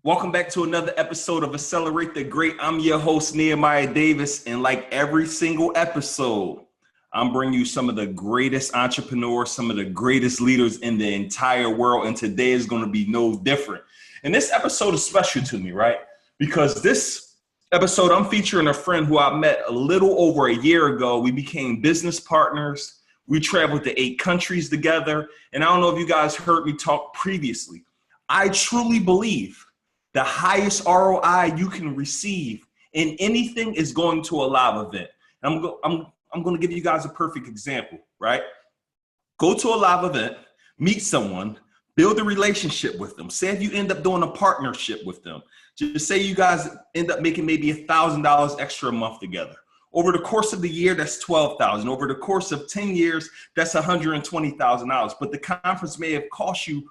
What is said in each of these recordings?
Welcome back to another episode of Accelerate the Great. I'm your host, Nehemiah Davis, and like every single episode, I'm bringing you some of the greatest entrepreneurs, some of the greatest leaders in the entire world, and today is going to be no different. And this episode is special to me, right? Because this episode, I'm featuring a friend who I met a little over a year ago. We became business partners. We traveled to 8 countries together. And I don't know if you guys heard me talk previously. I truly believe the highest ROI you can receive in anything is going to a live event. I'm going to give you guys a perfect example, right? Go to a live event, meet someone, build a relationship with them. Say if you end up doing a partnership with them, just say you guys end up making maybe $1,000 extra a month together. Over the course of the year, that's $12,000. Over the course of 10 years, that's $120,000. But the conference may have cost you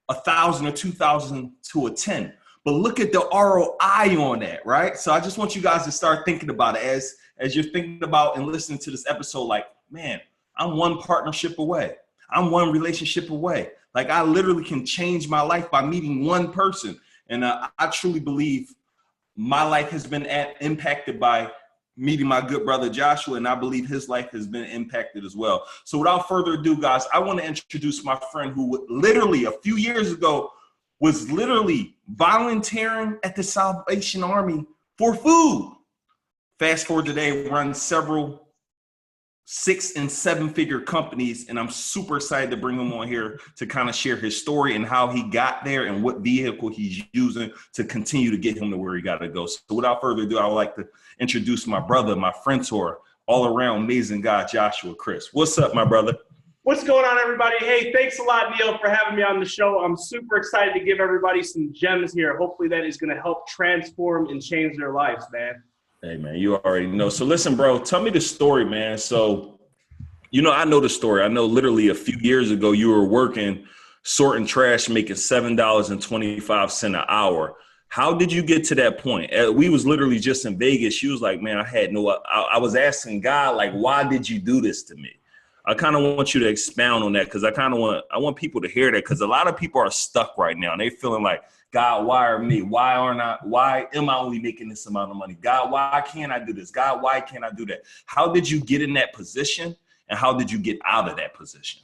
$1,000 or $2,000 to attend. But look at the ROI on that, right? So I just want you guys to start thinking about it as you're thinking about and listening to this episode, like, man, I'm one partnership away. I'm one relationship away. Like I literally can change my life by meeting one person. And I truly believe my life has been impacted by meeting my good brother Joshua, and I believe his life has been impacted as well. So without further ado, guys, I want to introduce my friend who literally a few years ago was literally volunteering at the Salvation Army for food. Fast forward today, runs several 6- and 7-figure companies, and I'm super excited to bring him on here to kind of share his story and how he got there and what vehicle he's using to continue to get him to where he got to go. So without further ado, I would like to introduce my brother, my friend-tor, all-around amazing guy, Joshua Chris. What's up, my brother? What's going on, everybody? Hey, thanks a lot, Neil, for having me on the show. I'm super excited to give everybody some gems here. Hopefully that is going to help transform and change their lives, man. Hey, man, you already know. So listen, bro, tell me the story, man. So, I know the story. I know literally a few years ago you were working, sorting trash, making $7.25 an hour. How did you get to that point? We was literally just in Vegas. She was like, man, I was asking God, like, why did you do this to me? I kind of want you to expound on that because I want people to hear that because a lot of people are stuck right now and they feeling like, God, why are me? Why am I only making this amount of money? God, why can't I do this? God, why can't I do that? How did you get in that position and how did you get out of that position?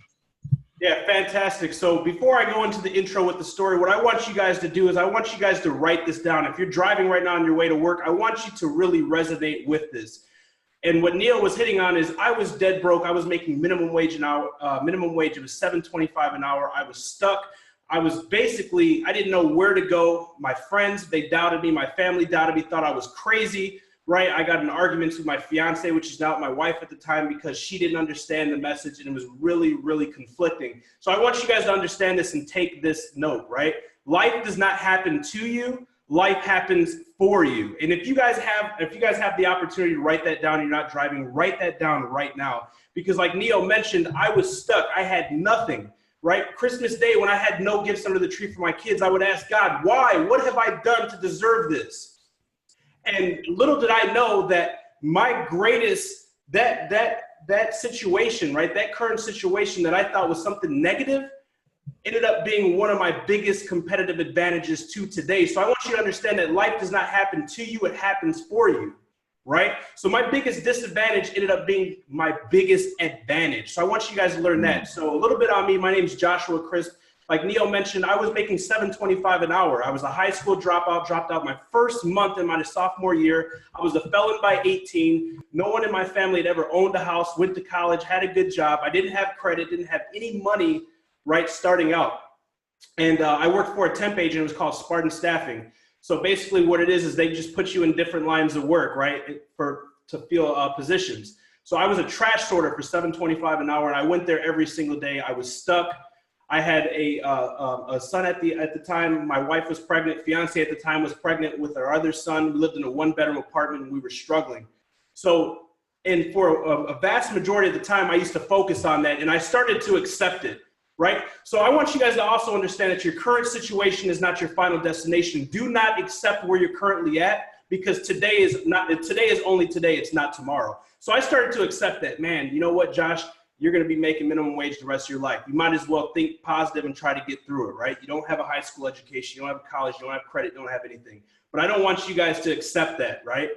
Yeah, fantastic. So before I go into the intro with the story, what I want you guys to do is I want you guys to write this down. If you're driving right now on your way to work, I want you to really resonate with this. And what Neil was hitting on is I was dead broke. I was making minimum wage an hour. Minimum wage, it was $7.25 an hour. I was stuck. I didn't know where to go. My friends, they doubted me. My family doubted me, thought I was crazy, right? I got in arguments with my fiance, which is now my wife at the time, because she didn't understand the message and it was really, really conflicting. So I want you guys to understand this and take this note, right? Life does not happen to you. Life happens for you. And if you guys have the opportunity to write that down, you're not driving, write that down right now. Because like Neil mentioned, I was stuck. I had nothing, right? Christmas Day, when I had no gifts under the tree for my kids, I would ask God, why? What have I done to deserve this? And little did I know that my greatest, that situation, right? That current situation that I thought was something negative ended up being one of my biggest competitive advantages to today. So I want you to understand that life does not happen to you, it happens for you, right? So my biggest disadvantage ended up being my biggest advantage. So I want you guys to learn that. So a little bit on me, my name is Joshua Chris. Like Neil mentioned, I was making $7.25 an hour. I was a high school dropout, dropped out my first month in my sophomore year. I was a felon by 18. No one in my family had ever owned a house, went to college, had a good job. I didn't have credit, didn't have any money, right, starting out. And I worked for a temp agent. It was called Spartan Staffing. So basically what it is they just put you in different lines of work, right, to fill positions. So I was a trash sorter for $7.25 an hour, and I went there every single day. I was stuck. I had a son at the time. My wife was pregnant. Fiance at the time was pregnant with our other son. We lived in a 1-bedroom apartment, and we were struggling. So, and for a vast majority of the time, I used to focus on that, and I started to accept it. Right? So I want you guys to also understand that your current situation is not your final destination. Do not accept where you're currently at because today is only today. It's not tomorrow. So I started to accept that, man, you know what, Josh, you're going to be making minimum wage the rest of your life. You might as well think positive and try to get through it, right? You don't have a high school education, you don't have a college, you don't have credit, you don't have anything. But I don't want you guys to accept that, right?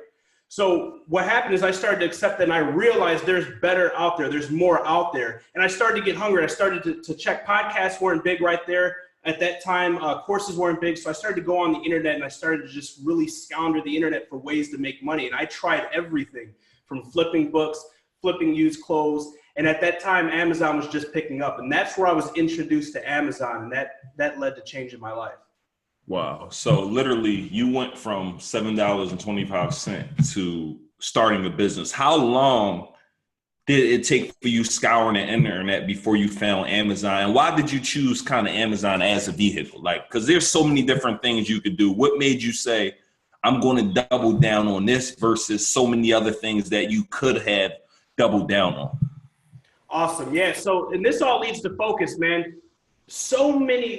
So what happened is I started to accept that, and I realized there's better out there. There's more out there. And I started to get hungry. I started to check. Podcasts weren't big right there at that time. Courses weren't big. So I started to go on the internet, and I started to just really scour the internet for ways to make money. And I tried everything from flipping books, flipping used clothes. And at that time, Amazon was just picking up. And that's where I was introduced to Amazon. And that led to change in my life. Wow. So literally you went from $7.25 to starting a business. How long did it take for you scouring the internet before you found Amazon? And why did you choose kind of Amazon as a vehicle? Like, because there's so many different things you could do. What made you say, I'm going to double down on this versus so many other things that you could have doubled down on? Awesome. Yeah. So, and this all leads to focus, man. So many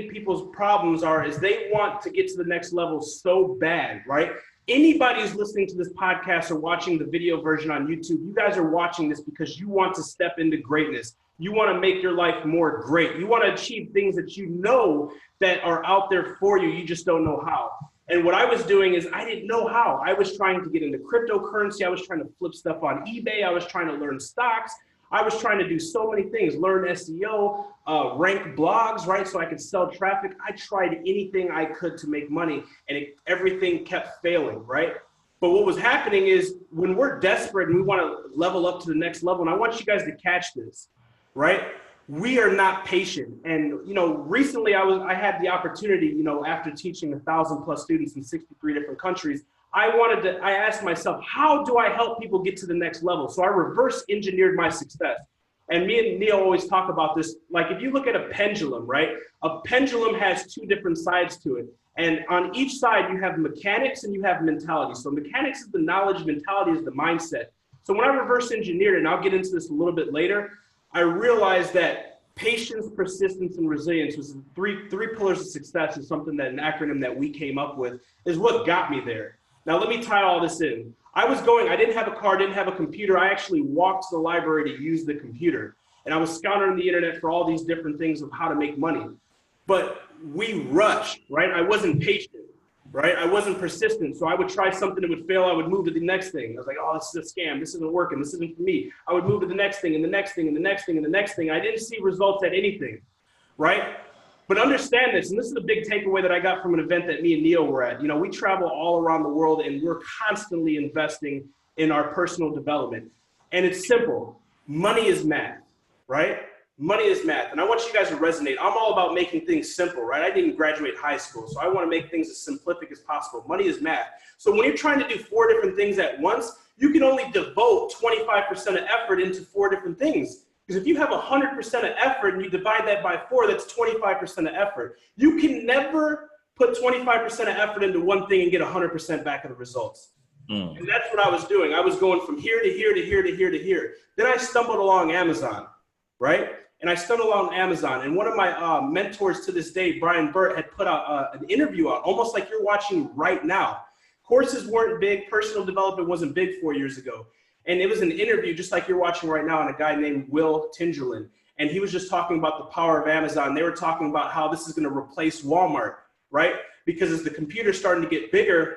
people's problems is they want to get to the next level so bad, right? Anybody who's listening to this podcast or watching the video version on YouTube, you guys are watching this because you want to step into greatness. You want to make your life more great. You want to achieve things that you know that are out there for you. You just don't know how. And what I was doing is I didn't know how. I was trying to get into cryptocurrency. I was trying to flip stuff on eBay. I was trying to learn stocks. I was trying to do so many things, learn SEO, rank blogs, right? So I could sell traffic. I tried anything I could to make money, and everything kept failing, right? But what was happening is when we're desperate and we want to level up to the next level, and I want you guys to catch this, right? We are not patient. And, recently I had the opportunity, after teaching 1,000+ students in 63 different countries, I asked myself, how do I help people get to the next level? So I reverse engineered my success. And me and Neil always talk about this. Like if you look at a pendulum, right? A pendulum has two different sides to it. And on each side, you have mechanics and you have mentality. So mechanics is the knowledge, mentality is the mindset. So when I reverse engineered it, and I'll get into this a little bit later, I realized that patience, persistence, and resilience was three pillars of success, is something that an acronym that we came up with is what got me there. Now, let me tie all this in. I didn't have a car, didn't have a computer. I actually walked to the library to use the computer. And I was scouring the internet for all these different things of how to make money. But we rushed, right? I wasn't patient, right? I wasn't persistent. So I would try something that would fail. I would move to the next thing. I was like, oh, this is a scam. This isn't working. This isn't for me. I would move to the next thing and the next thing and the next thing and the next thing. I didn't see results at anything, right? But understand this, and this is the big takeaway that I got from an event that me and Neil were at. We travel all around the world, and we're constantly investing in our personal development. And it's simple. Money is math, right? Money is math. And I want you guys to resonate. I'm all about making things simple, right? I didn't graduate high school, so I want to make things as simplistic as possible. Money is math. So when you're trying to do 4 different things at once, you can only devote 25% of effort into 4 different things. Because if you have 100% of effort and you divide that by 4, that's 25% of effort. You can never put 25% of effort into one thing and get 100% back of the results. And that's what I was doing. I was going from here to here to here to here to here. Then I stumbled along Amazon, right? And I stumbled along Amazon. And one of my mentors to this day, Brian Burt, had put out an interview out, almost like you're watching right now. Courses weren't big. Personal development wasn't big 4 years ago. And it was an interview just like you're watching right now on a guy named Will Tingerland. And he was just talking about the power of Amazon. They were talking about how this is going to replace Walmart, right? Because as the computer's starting to get bigger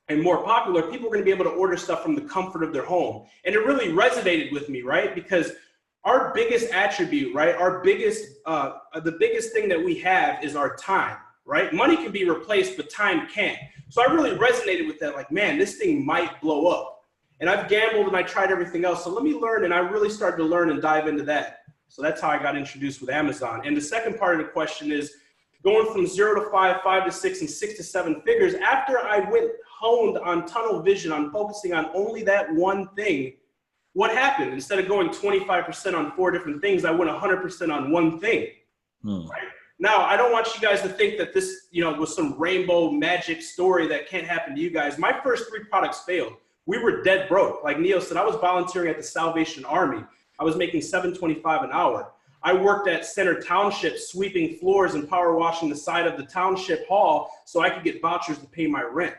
and more popular, people are going to be able to order stuff from the comfort of their home. And it really resonated with me, right? Because our biggest attribute, right? The biggest thing that we have is our time, right? Money can be replaced, but time can't. So I really resonated with that. Like, man, this thing might blow up. And I've gambled and I tried everything else. So let me learn. And I really started to learn and dive into that. So that's how I got introduced with Amazon. And the second part of the question is going from 0 to 5, 5 to 6, and 6 to 7 figures. After I honed on tunnel vision, on focusing on only that one thing, what happened? Instead of going 25% on 4 different things, I went 100% on one thing. Right? Now, I don't want you guys to think that this, was some rainbow magic story that can't happen to you guys. My first 3 products failed. We were dead broke. Like Neil said, I was volunteering at the Salvation Army. I was making $7.25 an hour. I worked at Center Township, sweeping floors and power washing the side of the township hall so I could get vouchers to pay my rent.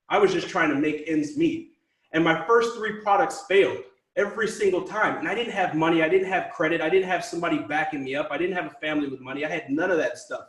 I was just trying to make ends meet. And my first 3 products failed. every single time. And I didn't have money. I didn't have credit. I didn't have somebody backing me up. I didn't have a family with money. I had none of that stuff.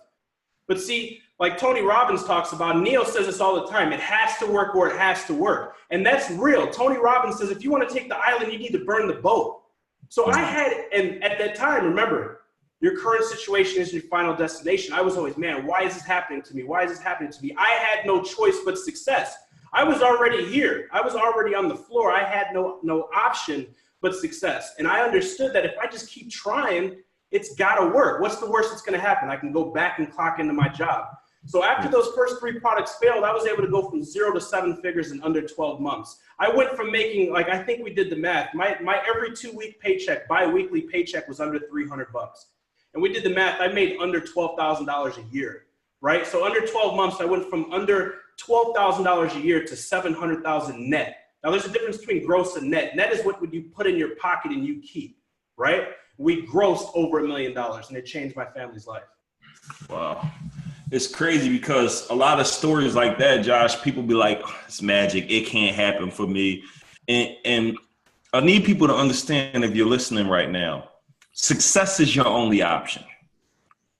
But see, like Tony Robbins talks about, Neil says this all the time, it has to work or it has to work. And that's real. Tony Robbins says, if you want to take the island, you need to burn the boat. So I had, and at that time, remember, your current situation is your final destination. I was always, man, why is this happening to me? Why is this happening to me? I had no choice but success. I was already here. I was already on the floor. I had no option but success. And I understood that if I just keep trying, it's got to work. What's the worst that's going to happen? I can go back and clock into my job. So after those first 3 products failed, I was able to go from 0 to 7 figures in under 12 months. I went from making, like, I think we did the math. My every 2-week paycheck, bi-weekly paycheck was under $300. And we did the math. I made under $12,000 a year, right? So under 12 months, I went from under $12,000 a year to $700,000 net. Now there's a difference between gross and net. Net is what would you put in your pocket and you keep, right? We grossed over $1 million and it changed my family's life. Wow. It's crazy because a lot of stories like that, Josh, people be like, oh, it's magic. It can't happen for me. And I need people to understand, if you're listening right now, success is your only option.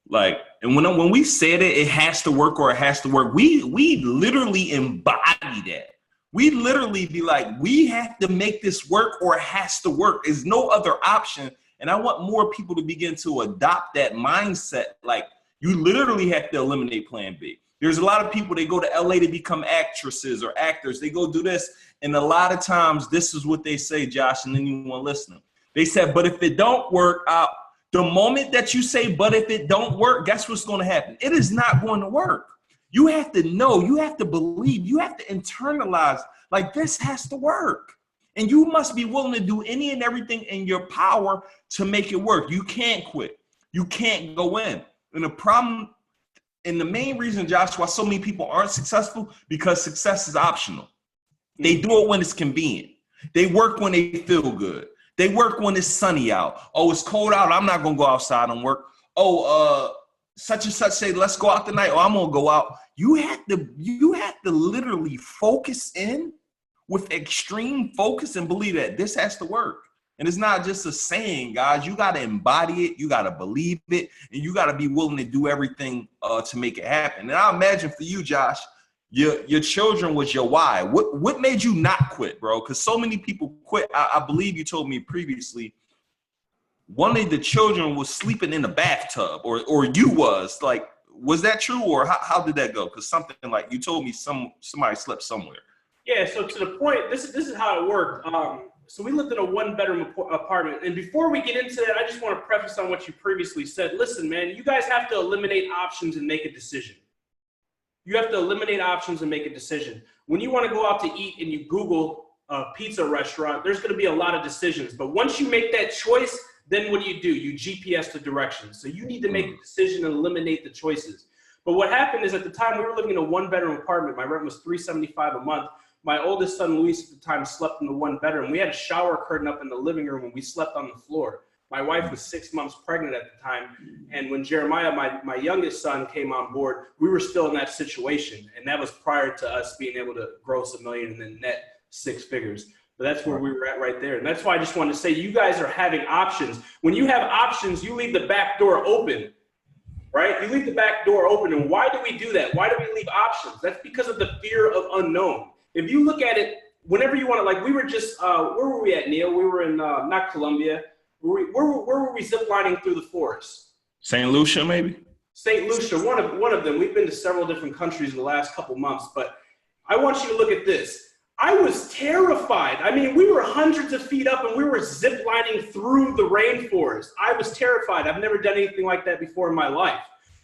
Like, and when we said it has to work or it has to work, we literally embody that. We literally be like, we have to make this work or it has to work. There's no other option. And I want more people to begin to adopt that mindset. Like, you literally have to eliminate plan B. There's a lot of people, they go to LA to become actresses or actors. They go do this. And a lot of times this is what they say, Josh, and anyone listening. They said, but if it don't work out, the moment that you say, but if it don't work, guess what's going to happen? It is not going to work. You have to know, you have to believe, you have to internalize, like, this has to work. And you must be willing to do any and everything in your power to make it work. You can't quit. You can't go in. And the problem, and the main reason, Josh, why so many people aren't successful, because success is optional. They do it when it's convenient. They work when they feel good. They work when it's sunny out. Oh, it's cold out. I'm not going to go outside and work. Oh, such and such say, let's go out tonight. Oh, I'm going to go out. You have to literally focus in with extreme focus and believe that this has to work. And it's not just a saying, guys. You got to embody it. You got to believe it. And you got to be willing to do everything to make it happen. And I imagine for you, Josh, your children was your why. What made you not quit, bro? Because so many people quit. I believe you told me previously one of the children was sleeping in the bathtub, or you was. Like, was that true, or how did that go? Because something like you told me somebody slept somewhere. Yeah, so to the point, this is how it worked. So we lived in a 1-bedroom apartment. And before we get into that, I just want to preface on what you previously said. Listen, man, you guys have to eliminate options and make a decision. You have to eliminate options and make a decision. When you want to go out to eat and you Google a pizza restaurant, there's going to be a lot of decisions. But once you make that choice, then what do? You GPS the directions. So you need to make a decision and eliminate the choices. But what happened is, at the time, we were living in a 1-bedroom apartment. My rent was $375 a month. My oldest son, Luis, at the time, slept in the 1-bedroom. We had a shower curtain up in the living room, and we slept on the floor. My wife was 6 months pregnant at the time. And when Jeremiah, my youngest son, came on board, we were still in that situation. And that was prior to us being able to gross $1 million and then net 6 figures. But that's where we were at right there. And that's why I just wanted to say, you guys are having options. When you have options, you leave the back door open, right? You leave the back door open. And why do we do that? Why do we leave options? That's because of the fear of unknown. If you look at it, whenever you want to, like, we were just, where were we at, Neil? We were in, not Colombia. Where were we ziplining through the forest? St. Lucia, maybe? St. Lucia, one of them. We've been to several different countries in the last couple months, but I want you to look at this. I was terrified. I mean, we were hundreds of feet up and we were ziplining through the rainforest. I was terrified. I've never done anything like that before in my life.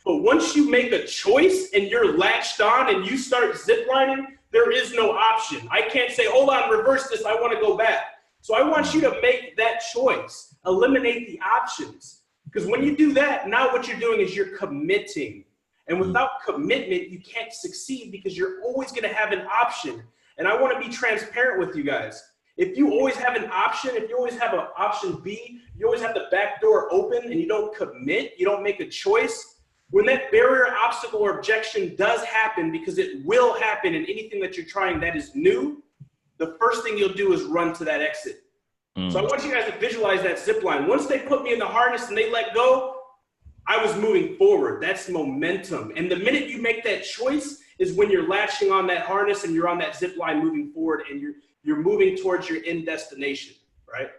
But once you make a choice and you're latched on and you start ziplining, there is no option. I can't say, hold on, reverse this, I want to go back. So I want you to make that choice. Eliminate the options. Because when you do that, now what you're doing is you're committing. And without commitment, you can't succeed because you're always going to have an option. And I want to be transparent with you guys. If you always have an option, if you always have an option B, you always have the back door open and you don't commit, you don't make a choice, when that barrier, obstacle, or objection does happen, because it will happen in anything that you're trying that is new, the first thing you'll do is run to that exit. So I want you guys to visualize that zip line. Once they put me in the harness and they let go, I was moving forward. That's momentum. And the minute you make that choice is when you're latching on that harness and you're on that zip line moving forward, and you're moving towards your end destination, right?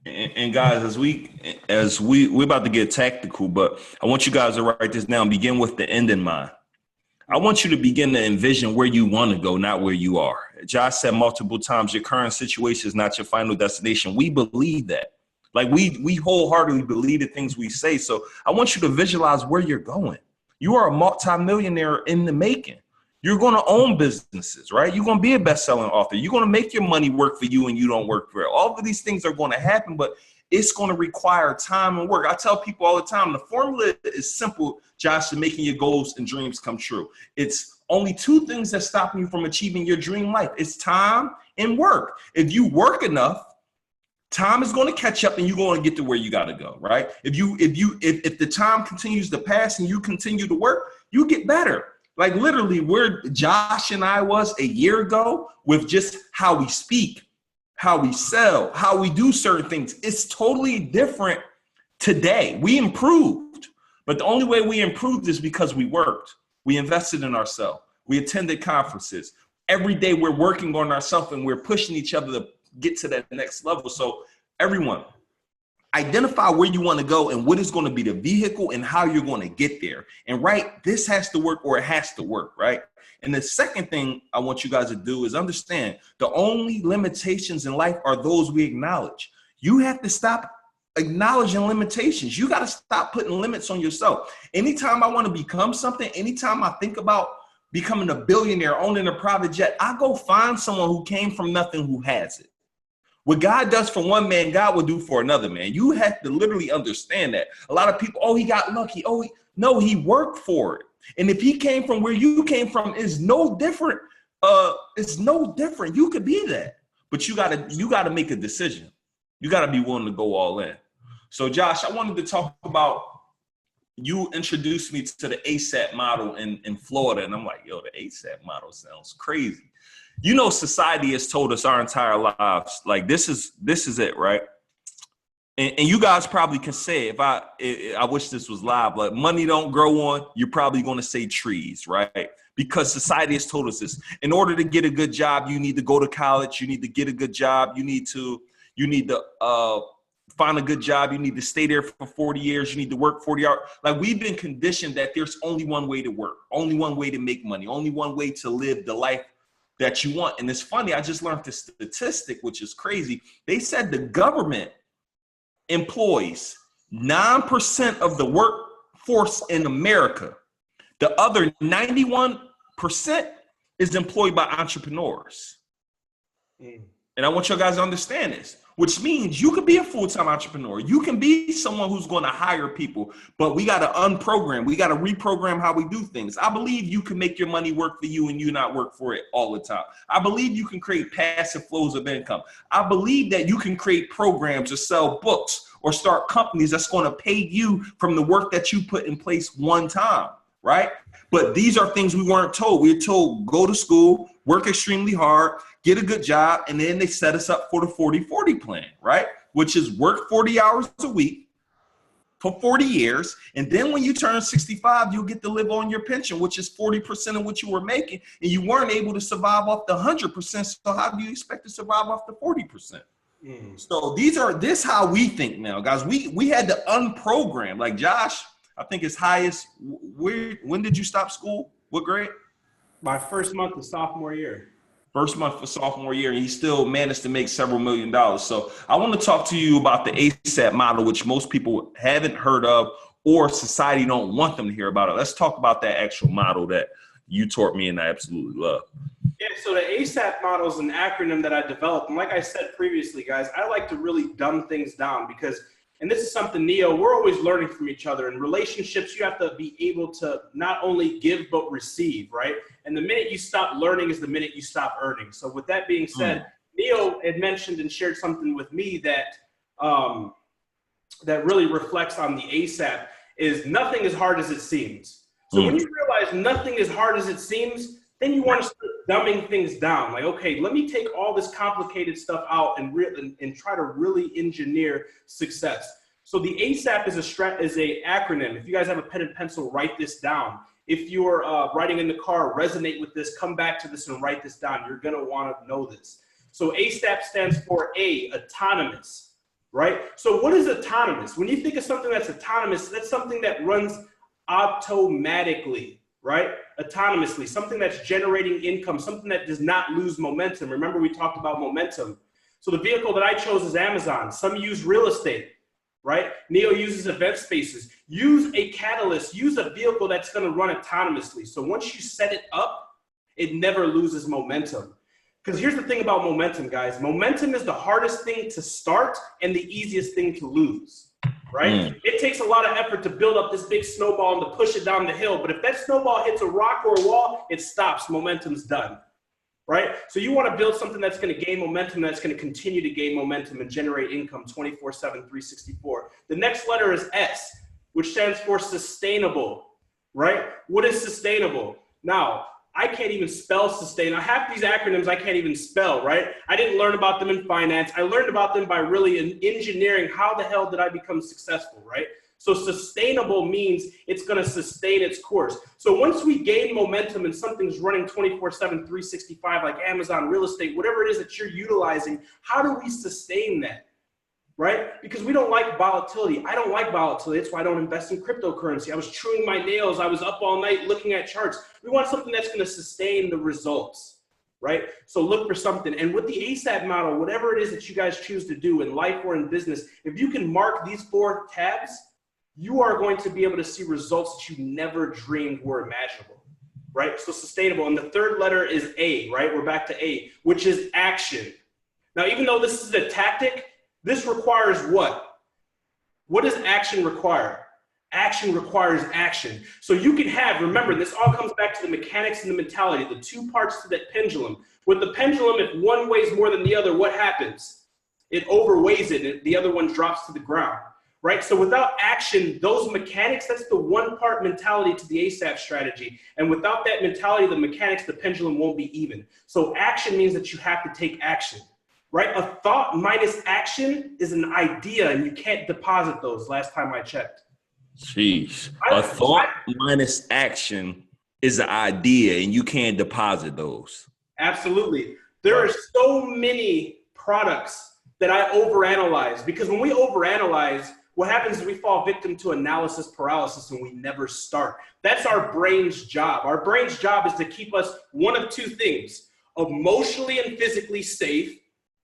And guys, we're about to get tactical, but I want you guys to write this down. Begin with the end in mind. I want you to begin to envision where you want to go, not where you are. Josh said multiple times, your current situation is not your final destination. We believe that. Like we wholeheartedly believe the things we say. So I want you to visualize where you're going. You are a multimillionaire in the making. You're going to own businesses, right? You're going to be a best-selling author. You're going to make your money work for you and you don't work for it. All of these things are going to happen, but it's going to require time and work. I tell people all the time, the formula is simple, Josh, to making your goals and dreams come true. It's only two things that stop you from achieving your dream life. It's time and work. If you work enough, time is going to catch up and you're going to get to where you got to go, right? If the time continues to pass and you continue to work, you get better. Like literally where Josh and I was a year ago with just how we speak, how we sell, how we do certain things. It's totally different today. We improved, but the only way we improved is because we worked. We invested in ourselves. We attended conferences. Every day we're working on ourselves and we're pushing each other to get to that next level. So everyone, identify where you want to go and what is going to be the vehicle and how you're going to get there. And right, this has to work or it has to work, right? And the second thing I want you guys to do is understand the only limitations in life are those we acknowledge. You have to stop acknowledging limitations. You got to stop putting limits on yourself. Anytime I want to become something, anytime I think about becoming a billionaire, owning a private jet, I go find someone who came from nothing who has it. What God does for one man, God will do for another man. You have to literally understand that. A lot of people, he got lucky. No, he worked for it. And if he came from where you came from, is no different. It's no different. You could be that, but you gotta make a decision. You gotta be willing to go all in. So Josh, I wanted to talk about, you introduced me to the ASAP model in Florida. And I'm like, yo, the ASAP model sounds crazy. You know, society has told us our entire lives, like this is it, right? And you guys probably can say, if I wish this was live, but money don't grow on, you're probably going to say trees, right? Because society has told us this. In order to get a good job, you need to go to college. You need to get a good job. You need to find a good job. You need to stay there for 40 years. You need to work 40 hours. Like we've been conditioned that there's only one way to work, only one way to make money, only one way to live the life that you want. And it's funny, I just learned this statistic, which is crazy. They said the government employs 9% of the workforce in America. The other 91% is employed by entrepreneurs. And I want you guys to understand this, which means you could be a full-time entrepreneur. You can be someone who's going to hire people, but we got to unprogram. We got to reprogram how we do things. I believe you can make your money work for you and you not work for it all the time. I believe you can create passive flows of income. I believe that you can create programs or sell books or start companies that's going to pay you from the work that you put in place one time, right? But these are things we weren't told. We were told, go to school, work extremely hard, get a good job, and then they set us up for the 40-40 plan, right? Which is work 40 hours a week for 40 years. And then when you turn 65, you'll get to live on your pension, which is 40% of what you were making. And you weren't able to survive off the 100%. So how do you expect to survive off the 40%? So this how we think now, guys. We had to unprogram. Like Josh, I think his highest, when did you stop school? What grade? My first month of sophomore year. First month for sophomore year, and he still managed to make several $1 million. So I want to talk to you about the ASAP model, which most people haven't heard of or society don't want them to hear about it. Let's talk about that actual model that you taught me and I absolutely love. Yeah, so the ASAP model is an acronym that I developed. And like I said previously, guys, I like to really dumb things down because, and this is something, Neo, we're always learning from each other. In relationships, you have to be able to not only give, but receive, right? And the minute you stop learning is the minute you stop earning. So with that being said, Neo had mentioned and shared something with me that that really reflects on the ASAP is nothing as hard as it seems. So when you realize nothing is hard as it seems, then you want to start dumbing things down. Like, okay, let me take all this complicated stuff out and try to really engineer success. So the ASAP is a acronym. If you guys have a pen and pencil, write this down. If you're riding in the car, resonate with this, come back to this and write this down. You're gonna wanna know this. So ASAP stands for A, autonomous, right? So what is autonomous? When you think of something that's autonomous, that's something that runs automatically, right? Autonomously, something that's generating income, something that does not lose momentum. Remember, we talked about momentum. So the vehicle that I chose is Amazon. Some use real estate, right? Neo uses event spaces. Use a catalyst, use a vehicle that's gonna run autonomously. So once you set it up, it never loses momentum. Because here's the thing about momentum, guys. Momentum is the hardest thing to start and the easiest thing to lose, right? It takes a lot of effort to build up this big snowball and to push it down the hill. But if that snowball hits a rock or a wall, it stops. Momentum's done, right? So you want to build something that's going to gain momentum, that's going to continue to gain momentum and generate income 24/7, 364. The next letter is S, which stands for sustainable, right? What is sustainable? Now, I can't even spell sustain. Now, half these acronyms I can't even spell, right? I didn't learn about them in finance. I learned about them by really engineering. How the hell did I become successful, right? So sustainable means it's going to sustain its course. So once we gain momentum and something's running 24/7, 365, like Amazon, real estate, whatever it is that you're utilizing, how do we sustain that? Right? Because we don't like volatility. I don't like volatility. That's why I don't invest in cryptocurrency. I was chewing my nails. I was up all night looking at charts. We want something that's going to sustain the results, right? So look for something. And with the ASAP model, whatever it is that you guys choose to do in life or in business, if you can mark these 4 tabs, you are going to be able to see results that you never dreamed were imaginable, right? So sustainable. And the third letter is A, right? We're back to A, which is action. Now, even though this is a tactic, this requires what? What does action require? Action requires action. So you can have, remember, this all comes back to the mechanics and the mentality, the 2 parts to that pendulum. With the pendulum, if one weighs more than the other, what happens? It overweighs it, and the other one drops to the ground, right? So without action, those mechanics, that's the 1-part mentality to the ASAP strategy. And without that mentality, the mechanics, the pendulum won't be even. So action means that you have to take action. Right? A thought minus action is an idea, and you can't deposit those last time I checked. Jeez. A thought minus action is an idea, and you can't deposit those. Absolutely. There are so many products that I overanalyze, because when we overanalyze, what happens is we fall victim to analysis paralysis and we never start. That's our brain's job. Our brain's job is to keep us one of 2 things, emotionally and physically safe,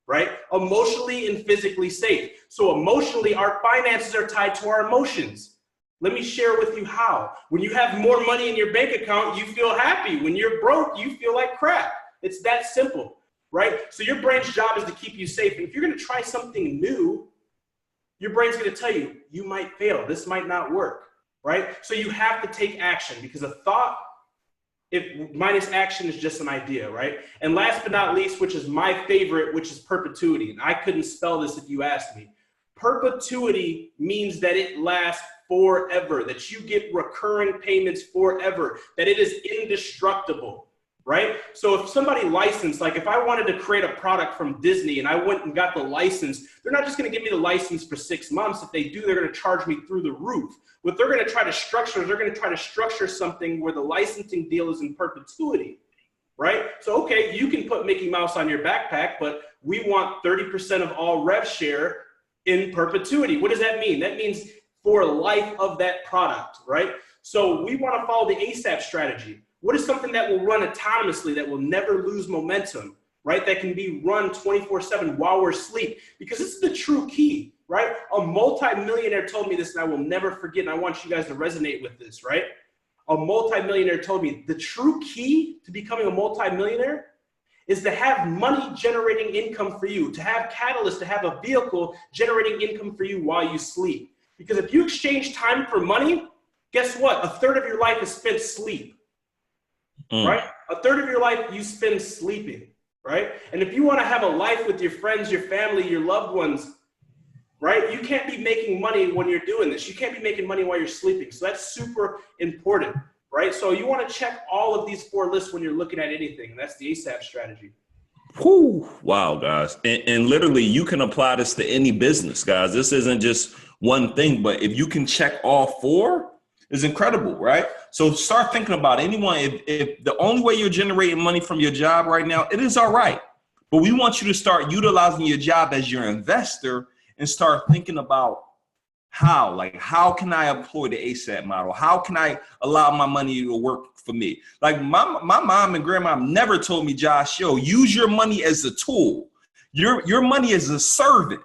right? Emotionally and physically safe. So emotionally, our finances are tied to our emotions. Let me share with you how. When you have more money in your bank account, you feel happy. When you're broke, you feel like crap. It's that simple, right? So your brain's job is to keep you safe. And if you're going to try something new, your brain's going to tell you, you might fail. This might not work, right? So you have to take action, because a thought, if minus action is just an idea, right? And last but not least, which is my favorite, which is perpetuity. And I couldn't spell this if you asked me. Perpetuity means that it lasts forever, that you get recurring payments forever, that it is indestructible, right? So if somebody licensed, like if I wanted to create a product from Disney and I went and got the license, they're not just going to give me the license for 6 months. If they do, they're going to charge me through the roof. What they're going to try to structure is they're going to try to structure something where the licensing deal is in perpetuity, right? So, okay, you can put Mickey Mouse on your backpack, but we want 30% of all rev share in perpetuity. What does that mean? That means for life of that product, right? So we want to follow the ASAP strategy. What is something that will run autonomously, that will never lose momentum, right? That can be run 24/7 while we're asleep, because this is the true key, right? A multi-millionaire told me this, and I will never forget, and I want you guys to resonate with this, right? A multi-millionaire told me the true key to becoming a multi-millionaire is to have money generating income for you, to have catalyst, to have a vehicle generating income for you while you sleep. Because if you exchange time for money, guess what? 1/3 of your life is spent sleep, right? 1/3 of your life you spend sleeping, right? And if you want to have a life with your friends, your family, your loved ones, right? You can't be making money when you're doing this. You can't be making money while you're sleeping. So that's super important, right? So you want to check all of these 4 lists when you're looking at anything. That's the ASAP strategy. Whew. Wow, guys. And literally, you can apply this to any business, guys. This isn't just one thing, but if you can check all 4, it's incredible, right? So start thinking about anyone. If the only way you're generating money from your job right now, it is all right. But we want you to start utilizing your job as your investor and start thinking about how can I employ the ASAP model? How can I allow my money to work for me? Like my mom and grandma never told me, Josh, use your money as a tool. Your money is a servant,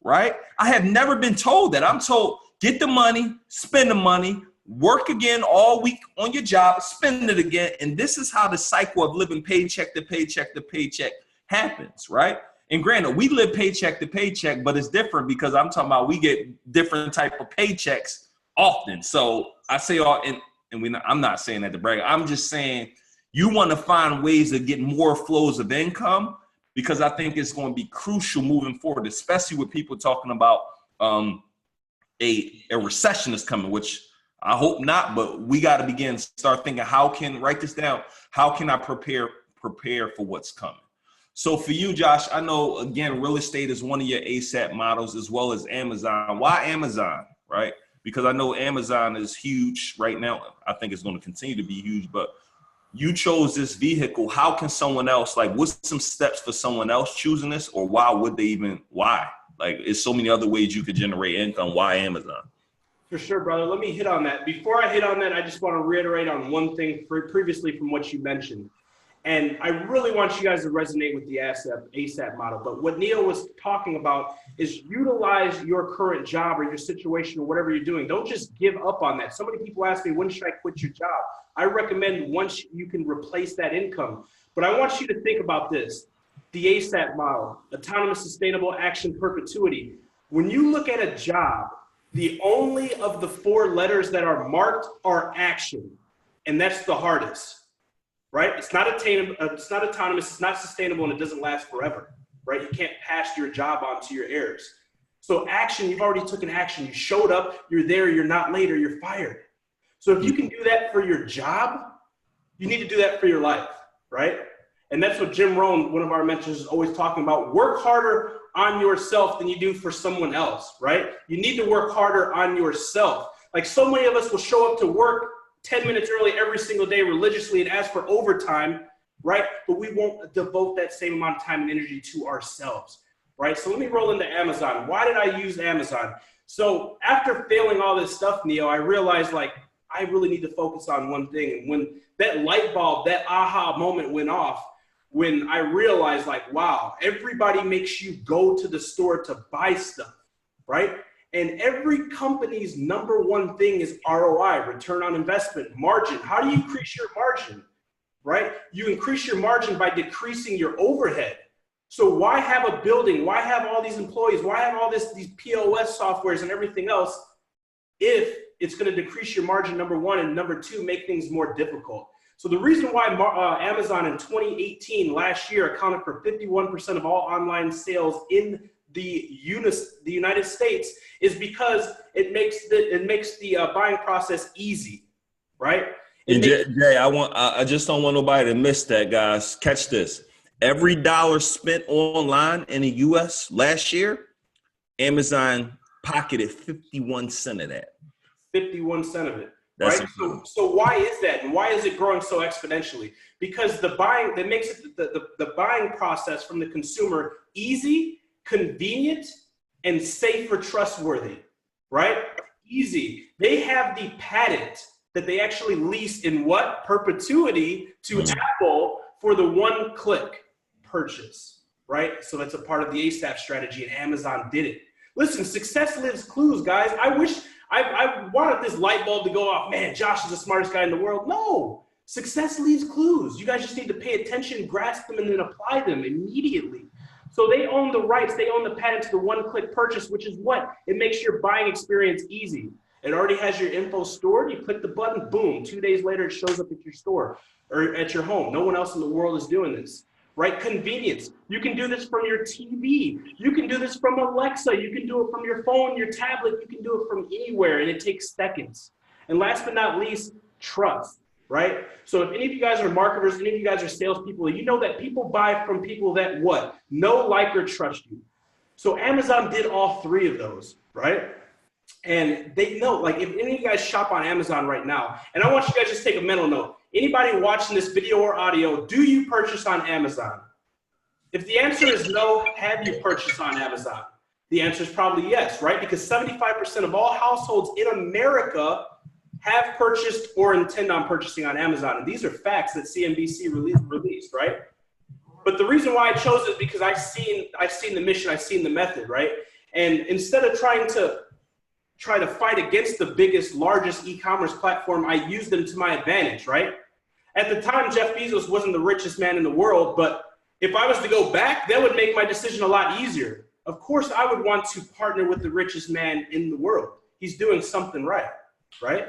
right? I have never been told that. I'm told, get the money, spend the money, work again all week on your job, spend it again. And this is how the cycle of living paycheck to paycheck to paycheck happens, right? And granted, we live paycheck to paycheck, but it's different because I'm talking about we get different type of paychecks often. So I say I'm not saying that to brag. I'm just saying you want to find ways to get more flows of income because I think it's going to be crucial moving forward, especially with people talking about a recession is coming, which I hope not, but we got to start thinking, write this down. How can I prepare for what's coming? So for you, Josh, I know, again, real estate is one of your ASAP models as well as Amazon. Why Amazon, right? Because I know Amazon is huge right now. I think it's going to continue to be huge, but you chose this vehicle. How can someone else, what's some steps for someone else choosing this, or why? There's so many other ways you could generate income. Why Amazon? For sure, brother. Let me hit on that. Before I hit on that, I just want to reiterate on one thing previously from what you mentioned. And I really want you guys to resonate with the ASAP model. But what Neil was talking about is utilize your current job or your situation or whatever you're doing. Don't just give up on that. So many people ask me, when should I quit your job? I recommend once you can replace that income. But I want you to think about this. The ASAP model, autonomous, sustainable, action, perpetuity. When you look at a job, the only of the 4 letters that are marked are action. And that's the hardest. Right? It's not attainable, it's not autonomous, it's not sustainable, and it doesn't last forever, right? You can't pass your job on to your heirs. So action, you've already taken action. You showed up, you're there, you're not late, or you're fired. So if you can do that for your job, you need to do that for your life, right? And that's what Jim Rohn, one of our mentors, is always talking about. Work harder on yourself than you do for someone else, right? You need to work harder on yourself. Like so many of us will show up to work 10 minutes early every single day religiously and ask for overtime, right? But we won't devote that same amount of time and energy to ourselves, right? So let me roll into Amazon. Why did I use Amazon? So after failing all this stuff, Neo, I realized I really need to focus on one thing. And when that light bulb, that aha moment went off, when I realized wow, everybody makes you go to the store to buy stuff, right? And every company's number one thing is ROI, return on investment, margin. How do you increase your margin, right? You increase your margin by decreasing your overhead. So why have a building? Why have all these employees? Why have all these POS softwares and everything else if it's going to decrease your margin, number one, and number two, make things more difficult? So the reason why Amazon in 2018, last year, accounted for 51% of all online sales in the United States is because it makes the buying process easy, right? Jay, I just don't want nobody to miss that, guys. Catch this. Every dollar spent online in the US last year, Amazon pocketed 51 cents of that. 51 cents of it. That's right. So why is that? And why is it growing so exponentially? Because the buying that makes it the buying process from the consumer easy, convenient, and safe or trustworthy, right? Easy. They have the patent that they actually lease in what? Perpetuity to Apple for the one-click purchase, right? So that's a part of the ASAP strategy, and Amazon did it. Listen, success leaves clues, guys. I wanted this light bulb to go off. Man, Josh is the smartest guy in the world. No, success leaves clues. You guys just need to pay attention, grasp them, and then apply them immediately. So they own the rights. They own the patent to the one-click purchase, which is what? It makes your buying experience easy. It already has your info stored. You click the button, boom. 2 days later, it shows up at your store or at your home. No one else in the world is doing this, right? Convenience. You can do this from your TV. You can do this from Alexa. You can do it from your phone, your tablet. You can do it from anywhere, and it takes seconds. And last but not least, trust. right? So if any of you guys are marketers, any of you guys are salespeople, you know that people buy from people that what? Know, like, or trust you. So Amazon did all three of those, right? And they know, like, if any of you guys shop on Amazon right now, and I want you guys to just take a mental note. Anybody watching this video or audio, do you purchase on Amazon? If the answer is no, have you purchased on Amazon? The answer is probably yes, right? Because 75% of all households in America have purchased or intend on purchasing on Amazon. And these are facts that CNBC released, right? But the reason why I chose it is because I've seen the mission, I've seen the method, right? And instead of trying to fight against the biggest, largest e-commerce platform, I used them to my advantage, right? At the time, Jeff Bezos wasn't the richest man in the world, but if I was to go back, that would make my decision a lot easier. Of course, I would want to partner with the richest man in the world. He's doing something right, right?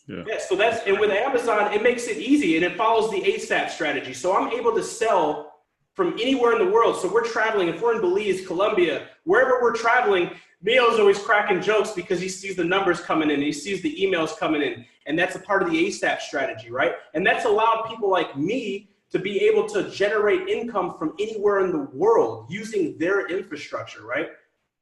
Yeah, so and with Amazon, it makes it easy and it follows the ASAP strategy. So I'm able to sell from anywhere in the world. So we're traveling, if we're in Belize, Colombia, wherever we're traveling, Neo's always cracking jokes because he sees the numbers coming in, he sees the emails coming in, and that's a part of the ASAP strategy, right? And that's allowed people like me to be able to generate income from anywhere in the world using their infrastructure, right?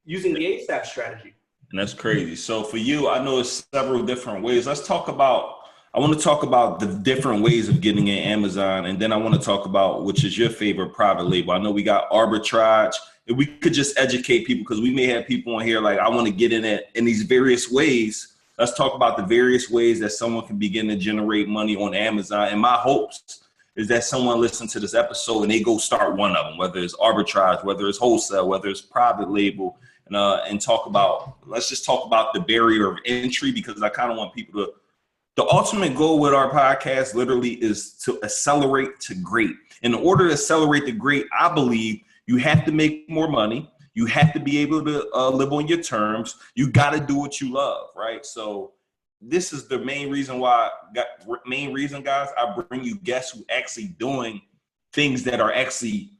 Using the ASAP strategy. And that's crazy. So for you, I know it's several different ways. I want to talk about the different ways of getting in Amazon. And then I want to talk about which is your favorite private label. I know we got arbitrage. If we could just educate people, because we may have people on here like, I want to get in it in these various ways. Let's talk about the various ways that someone can begin to generate money on Amazon. And my hopes is that someone listens to this episode and they go start one of them, whether it's arbitrage, whether it's wholesale, whether it's private label, and let's just talk about the barrier of entry, because I kind of want people to, the ultimate goal with our podcast literally is to accelerate to great. In order to accelerate to great, I believe you have to make more money. You have to be able to live on your terms. You got to do what you love, right? So this is the main reason, guys, I bring you guests who actually doing things that are actually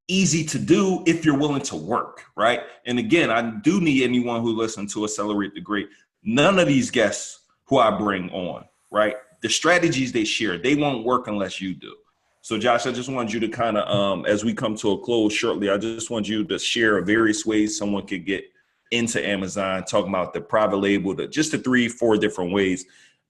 easy to do if you're willing to work, right? And again, I do need anyone who listens to Accelerate the Great. None of these guests who I bring on, right? The strategies they share, they won't work unless you do. So Josh, I just want you to kind of, as we come to a close shortly, I just want you to share various ways someone could get into Amazon, talking about the private label, just the 3-4 different ways,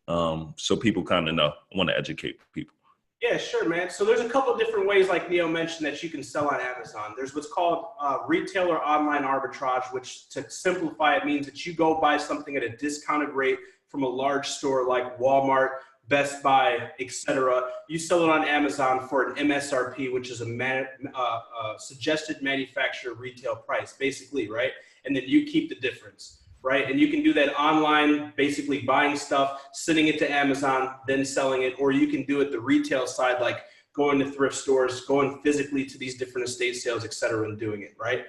so people kind of know. I want to educate people. Yeah, sure, man. So there's a couple of different ways, like Neo mentioned, that you can sell on Amazon. There's what's called retailer online arbitrage, which, to simplify it, means that you go buy something at a discounted rate from a large store like Walmart, Best Buy, etc. You sell it on Amazon for an MSRP, which is a suggested manufacturer retail price, basically, right? And then you keep the difference, right? And you can do that online, basically buying stuff, sending it to Amazon, then selling it, or you can do it the retail side, like going to thrift stores, going physically to these different estate sales, etc., and doing it, right?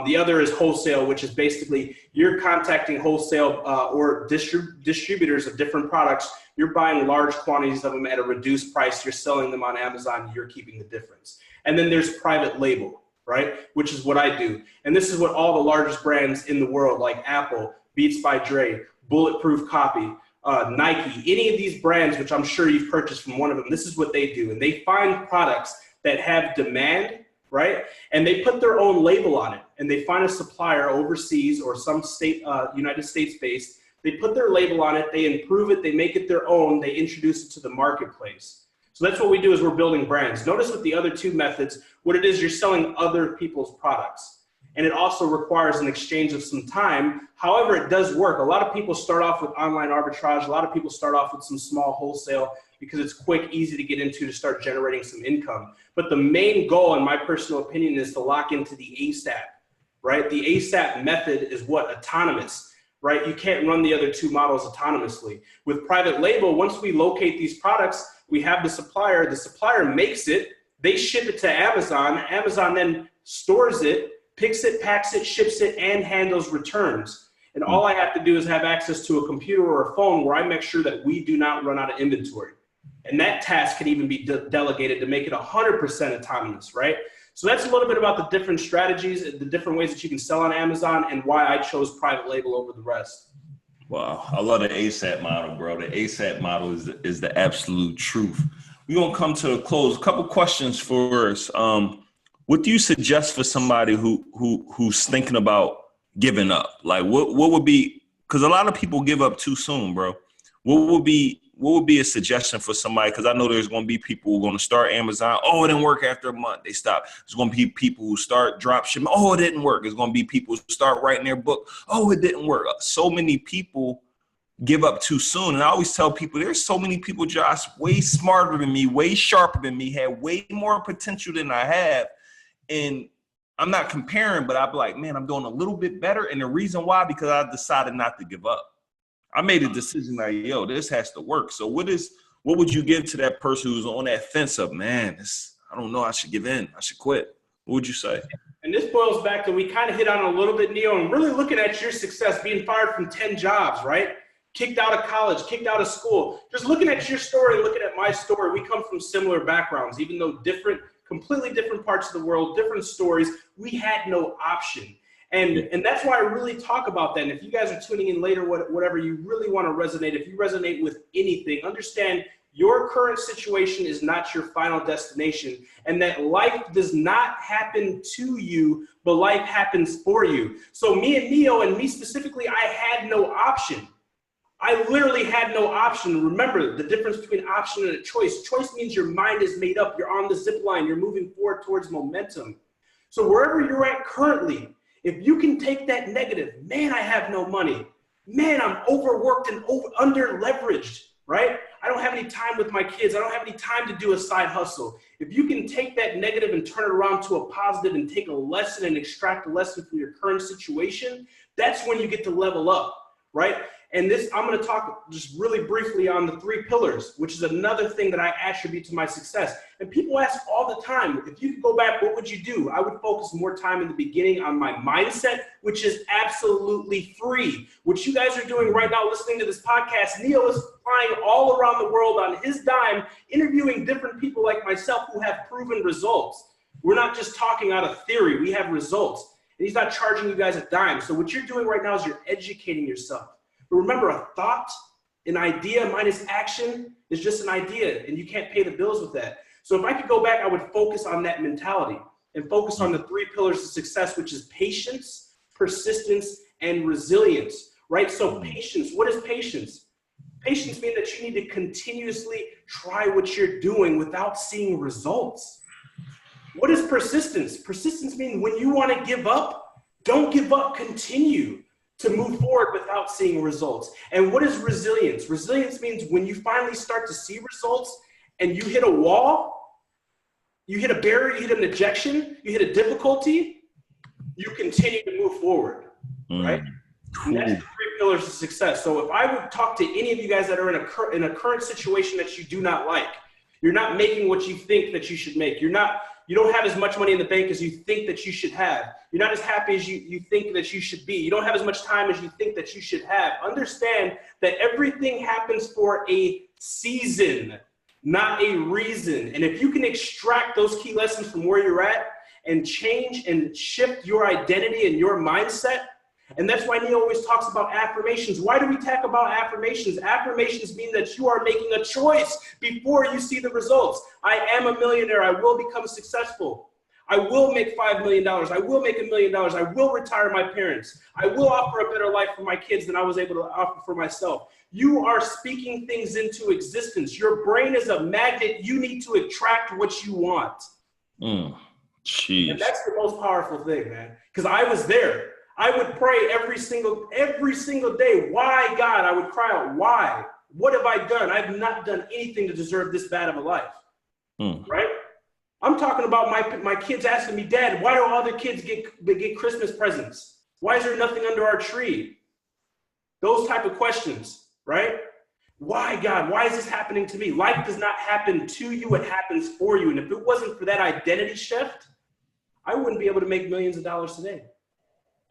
The other is wholesale, which is basically you're contacting wholesale or distributors of different products. You're buying large quantities of them at a reduced price. You're selling them on Amazon. You're keeping the difference. And then there's private label, right? Which is what I do. And this is what all the largest brands in the world, like Apple, Beats by Dre, Bulletproof Copy, Nike, any of these brands, which I'm sure you've purchased from one of them, this is what they do. And they find products that have demand, right? And they put their own label on it. And they find a supplier overseas or some state, United States based. They put their label on it, they improve it, they make it their own, they introduce it to the marketplace. So that's what we do, is we're building brands. Notice with the other two methods, what it is, you're selling other people's products. And it also requires an exchange of some time. However, it does work. A lot of people start off with online arbitrage. A lot of people start off with some small wholesale because it's quick, easy to get into, to start generating some income. But the main goal, in my personal opinion, is to lock into the ASAP, right? The ASAP method is what? Autonomous. Right? You can't run the other two models autonomously. With private label, once we locate these products, we have the supplier makes it, they ship it to Amazon. Amazon then stores it, picks it, packs it, ships it, and handles returns. And all I have to do is have access to a computer or a phone where I make sure that we do not run out of inventory. And that task can even be delegated to make it 100% autonomous, right? So that's a little bit about the different strategies, the different ways that you can sell on Amazon, and why I chose private label over the rest. Wow, I love the ASAP model, bro. The ASAP model is the absolute truth. We're gonna come to a close. A couple questions for us. What do you suggest for somebody who's thinking about giving up? Like, what would be? Because a lot of people give up too soon, bro. What would be a suggestion for somebody? Because I know there's going to be people who are going to start Amazon. Oh, it didn't work after a month. They stop. There's going to be people who start drop shipping. Oh, it didn't work. There's going to be people who start writing their book. Oh, it didn't work. So many people give up too soon. And I always tell people there's so many people, Josh, way smarter than me, way sharper than me, had way more potential than I have. And I'm not comparing, but I'd be like, man, I'm doing a little bit better. And the reason why, because I decided not to give up. I made a decision like, yo, this has to work. So what would you give to that person who's on that fence of, man, I don't know, I should give in, I should quit? What would you say? And this boils back to, we kind of hit on a little bit, Neo, and really looking at your success, being fired from 10 jobs, right? Kicked out of college, kicked out of school. Just looking at your story, looking at my story, we come from similar backgrounds, even though completely different parts of the world, different stories. We had no option. And that's why I really talk about that. And if you guys are tuning in later, whatever you really want to resonate, if you resonate with anything, understand your current situation is not your final destination, and that life does not happen to you, but life happens for you. So me and Neo, and me specifically, I had no option. I literally had no option. Remember the difference between option and a choice. Choice means your mind is made up. You're on the zip line. You're moving forward towards momentum. So wherever you're at currently, if you can take that negative, man, I have no money. Man, I'm overworked and under leveraged, right? I don't have any time with my kids. I don't have any time to do a side hustle. If you can take that negative and turn it around to a positive and take a lesson and extract a lesson from your current situation, that's when you get to level up, right? And I'm going to talk just really briefly on the 3 pillars, which is another thing that I attribute to my success. And people ask all the time, if you could go back, what would you do? I would focus more time in the beginning on my mindset, which is absolutely free. What you guys are doing right now, listening to this podcast, Neo is flying all around the world on his dime, interviewing different people like myself who have proven results. We're not just talking out of theory, we have results. And he's not charging you guys a dime. So what you're doing right now is you're educating yourself. But remember, a thought, an idea minus action is just an idea, and you can't pay the bills with that. So if I could go back, I would focus on that mentality and focus on the 3 pillars of success, which is patience, persistence, and resilience, right? So patience, what is patience? Patience means that you need to continuously try what you're doing without seeing results. What is persistence? Persistence means when you want to give up, don't give up, continue to move forward without seeing results. And what is resilience? Resilience means when you finally start to see results and you hit a wall, you hit a barrier, you hit an ejection, you hit a difficulty, you continue to move forward, right? And that's the 3 pillars of success. So if I would talk to any of you guys that are in a current situation that you do not like, you're not making what you think that you should make. You don't have as much money in the bank as you think that you should have. You're not as happy as you think that you should be. You don't have as much time as you think that you should have. Understand that everything happens for a season, not a reason. And if you can extract those key lessons from where you're at and change and shift your identity and your mindset, and that's why Neo always talks about affirmations. Why do we talk about affirmations? Affirmations mean that you are making a choice before you see the results. I am a millionaire. I will become successful. I will make $5 million. I will make $1 million. I will retire my parents. I will offer a better life for my kids than I was able to offer for myself. You are speaking things into existence. Your brain is a magnet. You need to attract what you want. Jeez. And that's the most powerful thing, man. Because I was there. I would pray every single day. Why, God? I would cry out, why? What have I done? I have not done anything to deserve this bad of a life, right? I'm talking about my kids asking me, Dad, why do other kids get Christmas presents? Why is there nothing under our tree? Those type of questions, right? Why, God? Why is this happening to me? Life does not happen to you. It happens for you. And if it wasn't for that identity shift, I wouldn't be able to make millions of dollars today.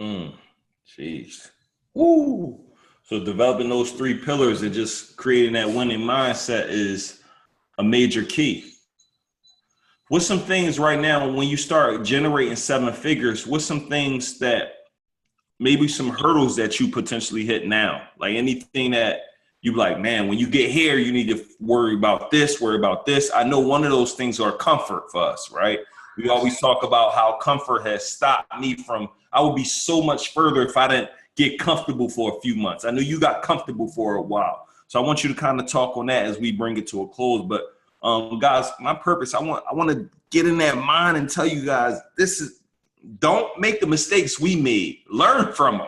Jeez. Woo. So developing those 3 pillars and just creating that winning mindset is a major key. What's some things right now when you start generating 7 figures, what's some things that maybe some hurdles that you potentially hit now? Like anything that you like, man, when you get here, you need to worry about this, worry about this. I know one of those things are comfort for us, right? We always talk about how comfort has stopped me from, I would be so much further if I didn't get comfortable for a few months. I know you got comfortable for a while. So I want you to kind of talk on that as we bring it to a close. But guys, my purpose, I want to get in that mind and tell you guys, don't make the mistakes we made. Learn from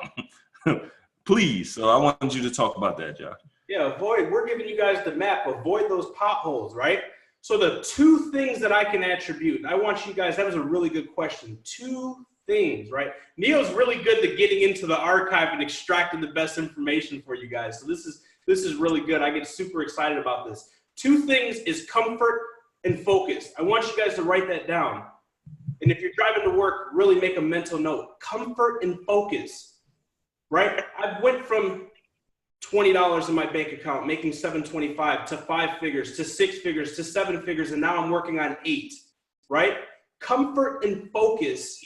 them, please. So I want you to talk about that, Josh. Yeah, we're giving you guys the map. Avoid those potholes, right? So the 2 things that I can attribute, I want you guys, that was a really good question. 2 things, right? Neo's really good at getting into the archive and extracting the best information for you guys. So this is really good. I get super excited about this. 2 things is comfort and focus. I want you guys to write that down. And if you're driving to work, really make a mental note. Comfort and focus, right? I went from $20 in my bank account, making $725 to 5 figures, to 6 figures, to 7 figures, and now I'm working on 8, right? Comfort and focus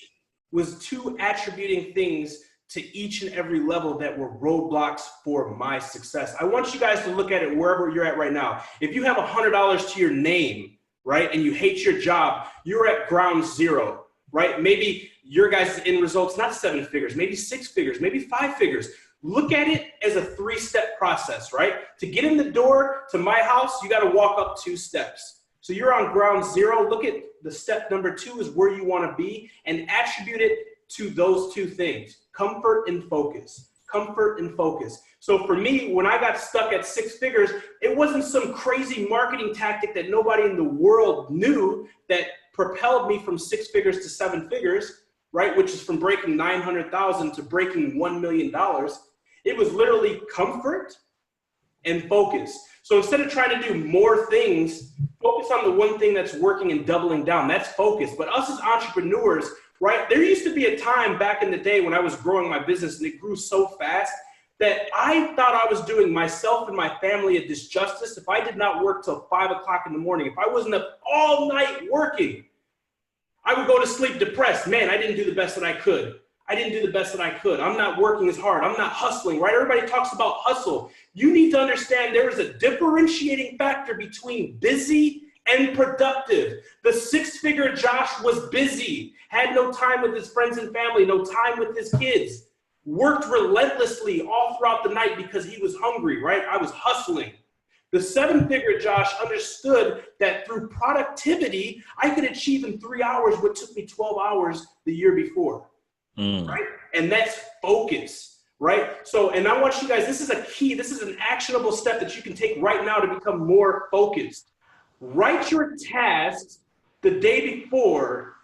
was 2 attributing things to each and every level that were roadblocks for my success. I want you guys to look at it wherever you're at right now. If you have $100 to your name, right, and you hate your job, you're at ground zero, right? Maybe your guys' end result's not 7 figures, maybe 6 figures, maybe 5 figures. Look at it as a 3-step process, right? To get in the door to my house, you got to walk up 2 steps. So you're on ground zero. Look at the step number 2 is where you want to be and attribute it to those 2 things, comfort and focus. Comfort and focus. So for me, when I got stuck at 6 figures, it wasn't some crazy marketing tactic that nobody in the world knew that propelled me from 6 figures to 7 figures, right? Which is from breaking 900,000 to breaking $1 million. It was literally comfort and focus. So instead of trying to do more things, focus on the one thing that's working and doubling down. That's focus. But us as entrepreneurs, right? There used to be a time back in the day when I was growing my business and it grew so fast that I thought I was doing myself and my family a disjustice if I did not work till 5 o'clock in the morning. If I wasn't up all night working, I would go to sleep depressed. Man, I didn't do the best that I could. I'm not working as hard. I'm not hustling, right? Everybody talks about hustle. You need to understand there is a differentiating factor between busy and productive. The 6-figure Josh was busy, had no time with his friends and family, no time with his kids, worked relentlessly all throughout the night because he was hungry, right? I was hustling. The 7-figure Josh understood that through productivity, I could achieve in 3 hours what took me 12 hours the year before, right? And that's focus, right? So, and I want you guys, this is a key, this is an actionable step that you can take right now to become more focused. Write your tasks the day before,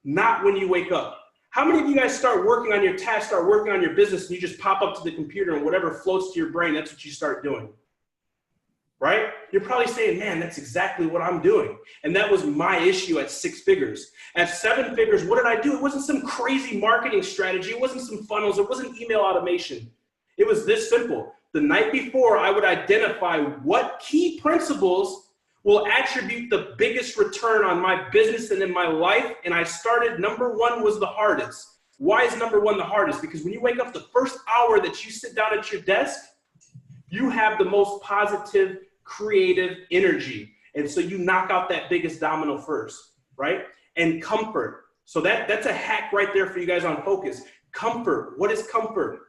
not when you wake up. How many of you guys start working on your task, start working on your business, and you just pop up to the computer and whatever floats to your brain, that's what you start doing, right? You're probably saying, man, that's exactly what I'm doing. And that was my issue at 6 figures. At 7 figures, what did I do? It wasn't some crazy marketing strategy. It wasn't some funnels. It wasn't email automation. It was this simple. The night before, I would identify what key principles will attribute the biggest return on my business and in my life. And I started, number 1 was the hardest. Why is number 1 the hardest? Because when you wake up, the first hour that you sit down at your desk, you have the most positive, creative energy. And so you knock out that biggest domino first, right? And comfort. So that's a hack right there for you guys on focus. Comfort. What is comfort?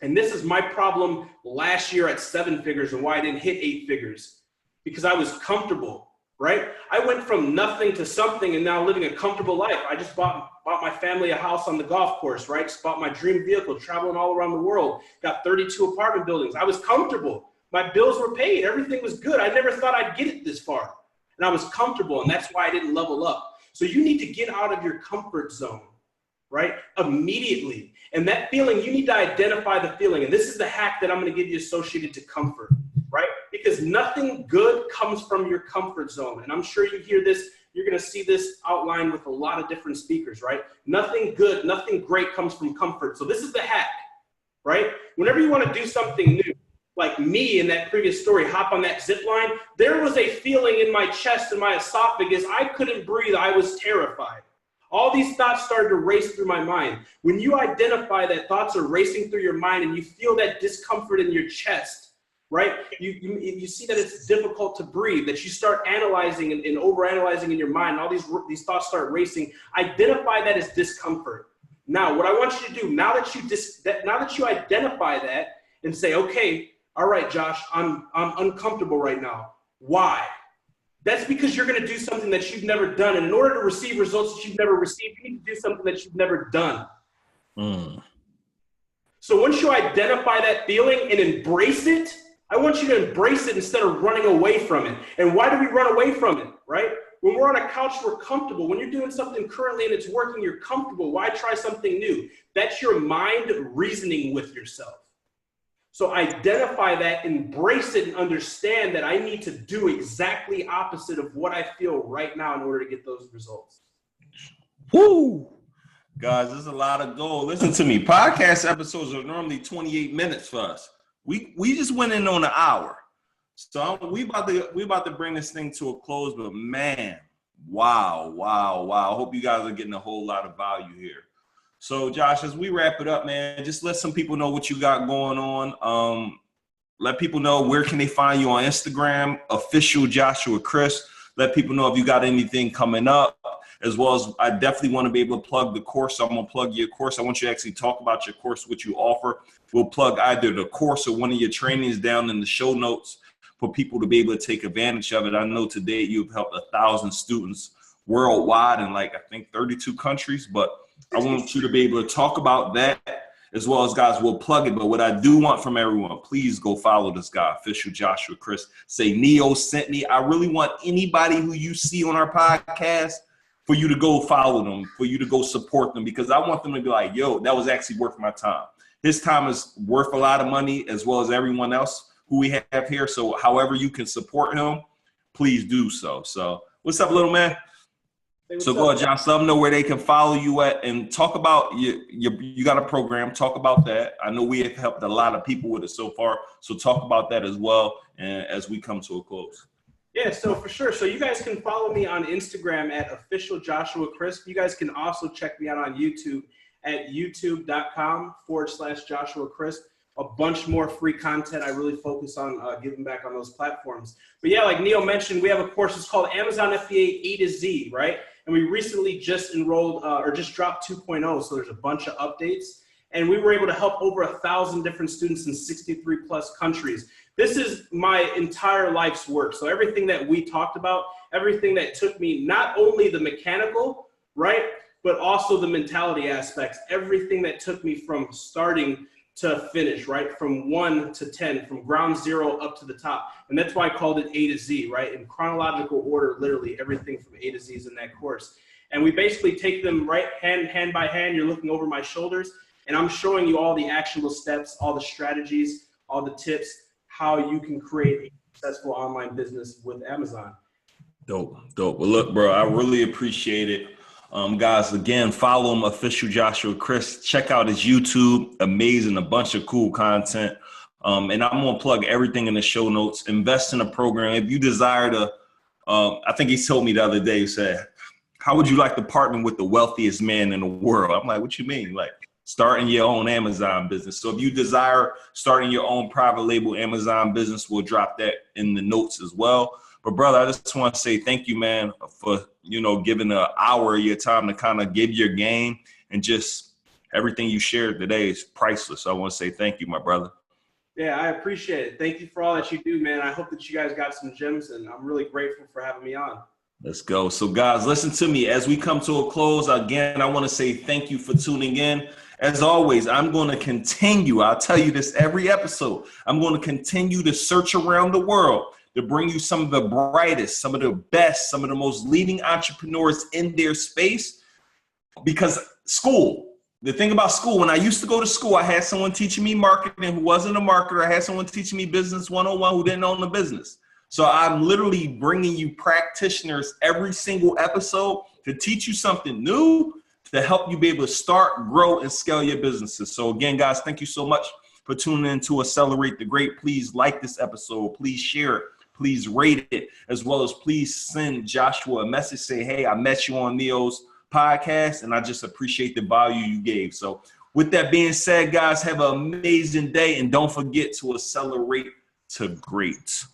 And this is my problem last year at 7 figures and why I didn't hit 8 figures. Because I was comfortable, right? I went from nothing to something and now living a comfortable life. I just bought my family a house on the golf course, right? Just bought my dream vehicle, traveling all around the world. Got 32 apartment buildings. I was comfortable. My bills were paid. Everything was good. I never thought I'd get it this far. And I was comfortable, and that's why I didn't level up. So you need to get out of your comfort zone, right? Immediately. And that feeling, you need to identify the feeling. And this is the hack that I'm going to give you associated to comfort, right? Because nothing good comes from your comfort zone. And I'm sure you hear this, you're going to see this outlined with a lot of different speakers, right? Nothing good, nothing great comes from comfort. So this is the hack, right? Whenever you want to do something new, like me in that previous story, hop on that zip line, there was a feeling in my chest and my esophagus. I couldn't breathe. I was terrified. All these thoughts started to race through my mind. When you identify that thoughts are racing through your mind and you feel that discomfort in your chest, right? You see that it's difficult to breathe, that you start analyzing and overanalyzing in your mind. All these thoughts start racing. Identify that as discomfort. Now, what I want you to do, now that you identify that and say, okay, all right, Josh, I'm uncomfortable right now. Why? That's because you're going to do something that you've never done. And in order to receive results that you've never received, you need to do something that you've never done. So once you identify that feeling and embrace it, I want you to embrace it instead of running away from it. And why do we run away from it, right? When we're on a couch, we're comfortable. When you're doing something currently and it's working, you're comfortable. Why try something new? That's your mind reasoning with yourself. So identify that, embrace it, and understand that I need to do exactly opposite of what I feel right now in order to get those results. Woo! Guys, there's a lot of gold. Listen to me. Podcast episodes are normally 28 minutes for us. We just went in on an hour. So we about to bring this thing to a close, but man, wow. I hope you guys are getting a whole lot of value here. So Josh, as we wrap it up, man, just let some people know what you got going on. Let people know where can they find you on Instagram, official Joshua Chris. Let people know if you got anything coming up, as well as I definitely want to be able to plug the course. So I'm going to plug your course. I want you to actually talk about your course, what you offer. We'll plug either the course or one of your trainings down in the show notes for people to be able to take advantage of it. I know today you've helped 1,000 students worldwide in I think 32 countries, but I want you to be able to talk about that as well as, guys, we'll plug it. But what I do want from everyone, please go follow this guy, official Joshua Chris. Say Neo sent me. I really want anybody who you see on our podcast for you to go follow them, for you to go support them, because I want them to be like, yo, that was actually worth my time. His time is worth a lot of money as well as everyone else who we have here. So however you can support him, please do so. So what's up, little man? So go ahead, Josh, let them know where they can follow you at and talk about you got a program. Talk about that. I know we have helped a lot of people with it so far. So talk about that as well, and as we come to a close. Yeah, so for sure. So you guys can follow me on Instagram at official Joshua Chris. You guys can also check me out on YouTube at youtube.com/Joshua Chris. A bunch more free content. I really focus on giving back on those platforms. But yeah, like Neil mentioned, we have a course. It's called Amazon FBA A to Z, right? And we recently just enrolled or just dropped 2.0. So there's a bunch of updates. And we were able to help over 1,000 different students in 63 plus countries. This is my entire life's work. So everything that we talked about, everything that took me, not only the mechanical, right, but also the mentality aspects, everything that took me from starting to finish, right? From 1 to 10, from ground zero up to the top. And that's why I called it A to Z, right? In chronological order, literally everything from A to Z is in that course. And we basically take them right hand by hand. You're looking over my shoulders and I'm showing you all the actionable steps, all the strategies, all the tips, how you can create a successful online business with Amazon. Dope. Well, look, bro, I really appreciate it. Guys, again, follow him, official Joshua Chris. Check out his YouTube. Amazing, a bunch of cool content. And I'm going to plug everything in the show notes. Invest in a program. If you desire to, I think he told me the other day, he said, how would you like to partner with the wealthiest man in the world? I'm like, what you mean? Like starting your own Amazon business. So if you desire starting your own private label Amazon business, we'll drop that in the notes as well. But brother, I just want to say thank you, man, for, giving an hour of your time to kind of give your game, and just everything you shared today is priceless. So I want to say thank you, my brother. Yeah, I appreciate it. Thank you for all that you do, man. I hope that you guys got some gems, and I'm really grateful for having me on. Let's go. So guys, listen to me as we come to a close. Again, I want to say thank you for tuning in. As always, I'm going to continue. I'll tell you this every episode. I'm going to continue to search around the world to bring you some of the brightest, some of the best, some of the most leading entrepreneurs in their space. Because the thing about school, when I used to go to school, I had someone teaching me marketing who wasn't a marketer. I had someone teaching me business 101 who didn't own the business. So I'm literally bringing you practitioners every single episode to teach you something new, to help you be able to start, grow, and scale your businesses. So again, guys, thank you so much for tuning in to Accelerate the Great. Please like this episode. Please share it. Please rate it, as well as please send Joshua a message. Say, hey, I met you on Neo's podcast, and I just appreciate the value you gave. So with that being said, guys, have an amazing day, and don't forget to accelerate to great.